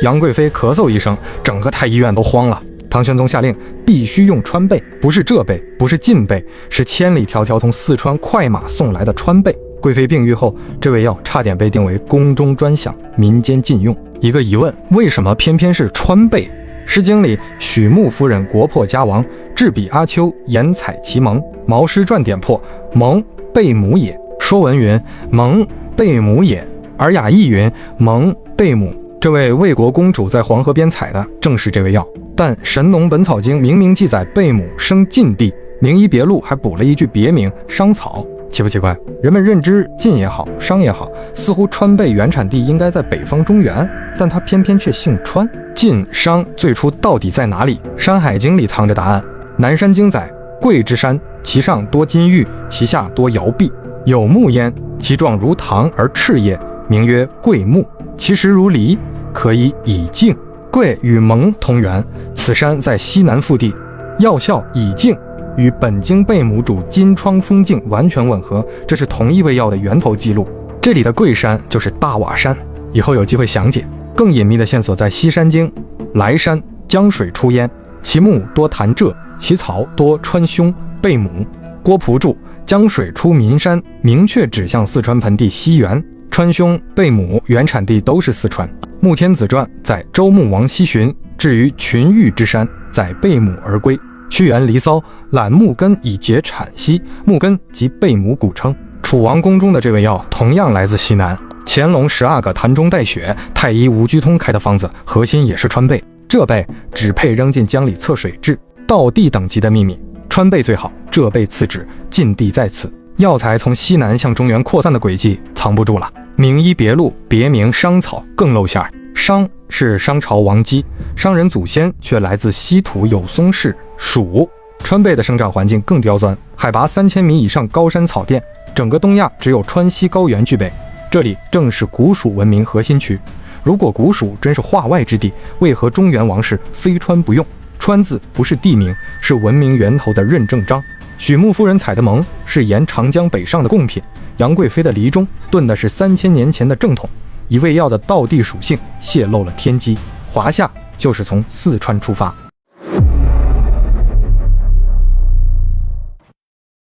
杨贵妃咳嗽一声，整个太医院都慌了。唐玄宗下令必须用川贝，不是浙贝，不是晋贝，是千里迢迢从四川快马送来的川贝。贵妃病愈后，这味药差点被定为宫中专享，民间禁用。一个疑问，为什么偏偏是川贝？诗经里许穆夫人国破家亡，置彼阿丘，言采其盟。毛诗传点破，盟贝母也。说文云，盟贝母也。尔雅亦云，盟贝母。这位魏国公主在黄河边采的正是这味药，但《神农本草经》明明记载贝母生晋地，名医别录还补了一句别名商草。奇不奇怪？人们认知晋也好，商也好，似乎川贝原产地应该在北方中原，但它偏偏却姓川。晋商最初到底在哪里？《山海经》里藏着答案。南山经载，贵之山，其上多金玉，其下多瑶碧，有木焉，其状如糖而赤也，名曰贵木，其实如梨，可以以净。贵与蒙同源，此山在西南腹地，药效以净，与本经贝母主金疮风镜完全吻合，这是同一味药的源头记录。这里的贵山就是大瓦山，以后有机会详解。更隐秘的线索在西山经，莱山江水出焉，其木多潭柘，其草多川芎贝母。郭璞注，江水出岷山，明确指向四川盆地西源，川芎贝母原产地都是四川。穆天子传在周穆王西巡，至于群玉之山，在贝母而归。屈原《离骚》揽木根以解产息，木根即贝母古称。楚王宫中的这味药同样来自西南。乾隆12个坛中带血，太医吴居通开的方子，核心也是川贝。浙贝只配扔进江里测水质，道地等级的秘密。川贝最好，浙贝次之，晋地在此。药材从西南向中原扩散的轨迹藏不住了。名医别录，别名商草，更露馅儿。商是商朝王姬，商人祖先却来自稀土有松氏蜀。川贝的生长环境更刁钻，海拔3000米以上高山草甸，整个东亚只有川西高原具备。这里正是古蜀文明核心区。如果古蜀真是化外之地，为何中原王室非川不用？川字不是地名，是文明源头的认证章。许穆夫人采的盟是沿长江北上的贡品，杨贵妃的梨中炖的是3000年前的正统。一味药的道地属性泄露了天机，华夏就是从四川出发。